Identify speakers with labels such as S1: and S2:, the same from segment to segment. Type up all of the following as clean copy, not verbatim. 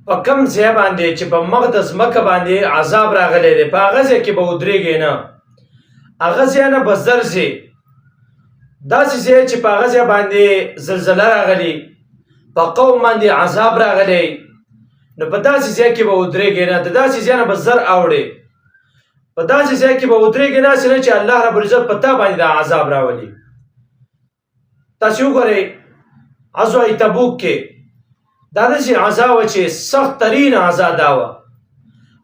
S1: په کم ځای باندې چې په مقدس مکه باندې عذاب راغلی دی په هغه ځای کې به ودرېږې نه، هغه ځای نه به زر ځې. داسې ځای چې په هغه ځای باندې زلزله راغلي، په قوم باندې عذاب راغلی، نو په داسې ځای کې به ودرېږې نه، د داسې ځای نه به زر اوړې. په داسې ځای کې به ودرېږې نه چې نه چې الله رب العزت په تا باندې دا عذاب راولي. تاسې وګورئ غزوه تبوک کې دا داسې غزا وه چې سخت ترین غزا دا وه،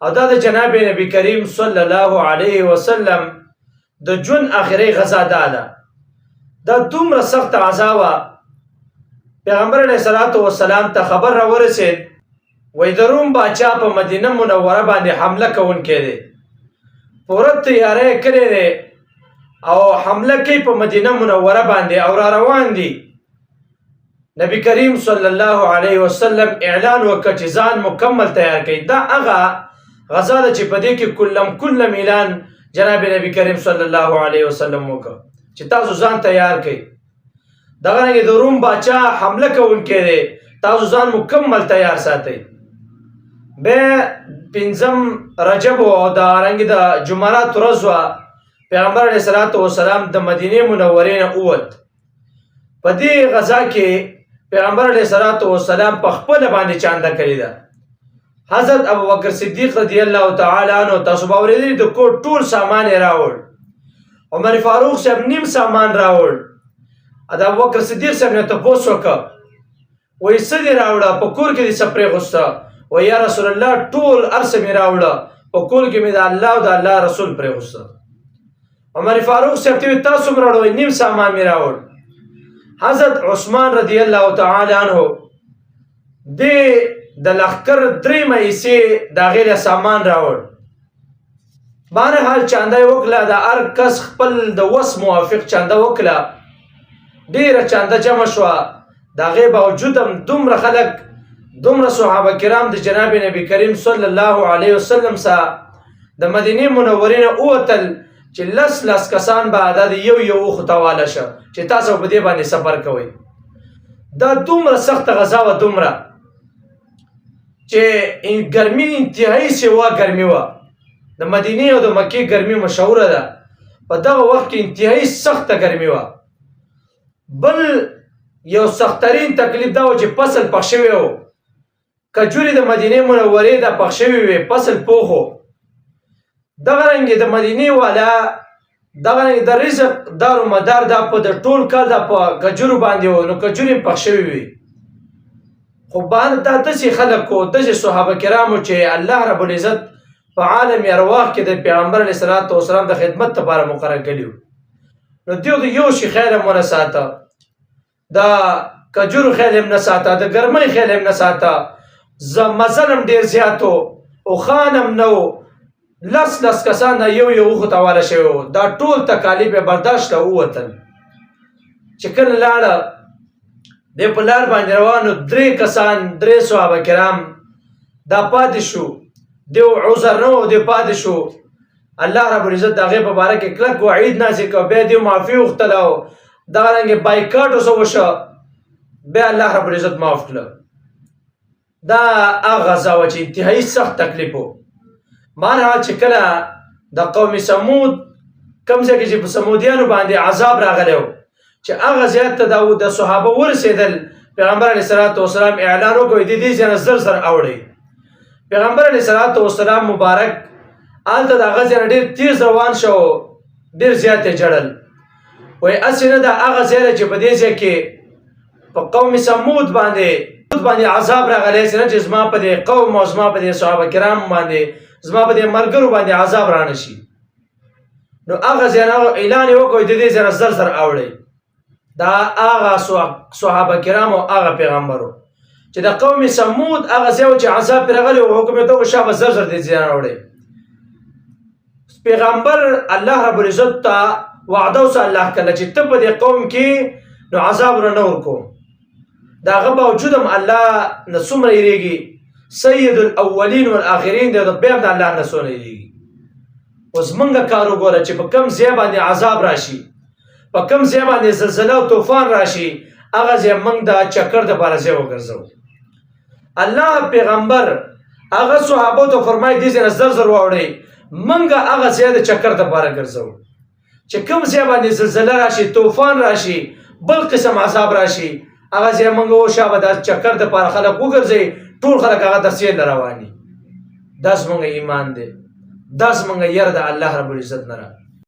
S1: او دا د جناب نبی کریم صلی الله علیه وسلم د ژوند آخري غزا دا ده. دا دومره سخت غزا وه، پیغمبر علیه الصلاة والسلام ته خبر راورسېد وایي د روم باچا په مدینه منوره باندې حمله کوونکی دی، پوره تیاری یې کړی دی او حمله کوي په مدینه منوره باندې او را روان دي. نبی کریم صلی الله علیه وسلم اعلان وکړ چې ځان مکمل تیار کړئ. دا هغه غزا ده چې په دې کې کلم اعلان جناب نبی کریم صلی الله علیه وسلم وکړ چې تاسو ځان تیار کړئ. دغه رنګې د روم باچا حمله کوونکی دی، تاسو ځان مکمل تیار ساتئ. بیا 5 رجب او د رنګې د جمعرات ورځ وه، پیغمبر علیه الصلاة والسلام د مدینې منورې نه ووت. په دې غزا کې پیغمبر علیه الصلاة والسلام په خپله باندې چانده کړې ده. حضرت ابوبکر صدیق رضی الله تعالی عنه تاسو به اورېدلي د کور ټول سامان یې راوړ. عمر فاروق صاحب نیم سامان راوړ. د ابوبکر صدیق صاحب نه تپوس وکړه وایي څه دې راوړه، په کور کې دې څه پرېغوسته؟ وایي یا رسول الله ټول هر څه مې راوړه، په کور کې مې د الله او د الله رسول پرېغوسته. عمر فاروق صاحب ته وایي تاسو څومره راوړئ؟ نیم سامان مې راوړ. حضرت عثمان رضی الله تعالی عنه د لښکر 3 حصې د هغې له سامان راوړ. بهرحال چانده یې وکړه، د هر کس خپل د وس موافق چانده وکړه، ډېره چانده جمع شوه. د هغې باوجود هم دومره خلک، دومره صحابه کرام د جناب نبی کریم صلی الله علیه وسلم سره د مدینې منورې نه ووتل چې لس کسان به دا د یو اوښو ته واله شه چې تاسو په دې باندې سفر کوئ. دا دومره سخته غزا وه، دومره چې ګرمي انتهایي سیوا ګرمي وه. د مدینې او د مکې ګرمي مشهوره ده، په دغه وخت کې انتهایي سخته ګرمي وه. بل یو سختترین تکلیف دا و چې فصل پخ شوی و، کجورې د مدینې منورې دا پخ شوی وې، فصل پوخ و. دغه رنګې د مدینې والا دغه رنګې د رزق دار و مدار دا په د ټول کال دا په کجورو باندې و، نو کجورې پخ شوی وې. خو دا داسې خلک و، داسې صحابه کرامو چې الله رب العزت په عالم ارواح کې د پیغمبر علیه الصلاة والسلام د خدمت لپاره مقرر کړي وو، نو دیو د یو شي خیال هم ونه ساته، د کجورو خیال هم نه ساته، د ګرمۍ خیال هم نه ساته، مزل هم ډېر زیات و، اوښان هم نه و، لس کسان د یو اوښو ته واله شوي وو. دا ټول تکالیف یې برداشت ته ووتل. چې کله لاړه دی په لار باندې روانو، 3 کسان، 3 صحابه کرام دا پاتې شو، دیو عذر نه و، دی پاتې شو. الله رب العزت د هغې په باره کې کلک وعید نازل کړ، بیا دیو معافي وغوښتله او دغه رنګې بایکاټ ورڅه وشه، بیا الله رب العزت معاف کړه. دا هغه غزا وه چې انتهایي سخت تکلیف و. بهرحال چې کله د قوم سمود کوم ځای کې چې په سمودیانو باندې عذاب راغلی و، چې هغه ځای ته د صحابه ورسېدل، پیغمبر علیه الصلاة والسلام اعلان وکړ د دې ځای نه زر اوړئ. پیغمبر علیه الصلاة والسلام مبارک هلته د هغه ځای نه ډېر تیز روان شو، ډېر زیات یې ژړل. وایي هسې نه ده هغه ځای دی چې په دې ځای کې په قوم سمود باندې عذاب راغلی، هسې نه چې زما په دې قوم او زما په دې صحابه کرام باندې، زما په دې ملګرو باندې عذاب رانه شي. نو هغه ځای نه اعلان یې وکړ د دې ځای نه زر اوړئ. دا هغه صحابه کرام او هغه پیغمبرو چې د قوم سمود هغه ځای و چې عذاب پرې راغلی و، حکم یې ته وکړ شابه زر دې ځای نه اوړئ. پیغمبر الله رب العزت ته وعده اوسه الله کړله چې ته په دې قوم کې نو عذاب رانه ورکوم. د هغه باوجود هم الله نه څومره یېرېږي، سید الاولین والآخرین دی، بیا هم د الله نه څونه یېرېږي. اوس موږ کار وګوره چې په کوم ځای باندې عذاب راشي، په کوم ځای باندې زلزله او طوفان راشي، هغه ځای موږ د چکر دپاره ځای وګرځوو. الله پیغمبر هغه صحابه ته فرمایي دې ځای نه زر زر واوړئ منګه هغه ځای د چکر دپاره ګرځو چې کوم ځای باندې زلزله راشي طوفان راشي بل قسم عذاب راشي هغه ځای منګه وشابه دا چکر دپاره خلک وګرځئ ټول خلک هغه د سیل رواني دا زمونږ ایمان دی دا زمونږ یره د الله رب العزت نه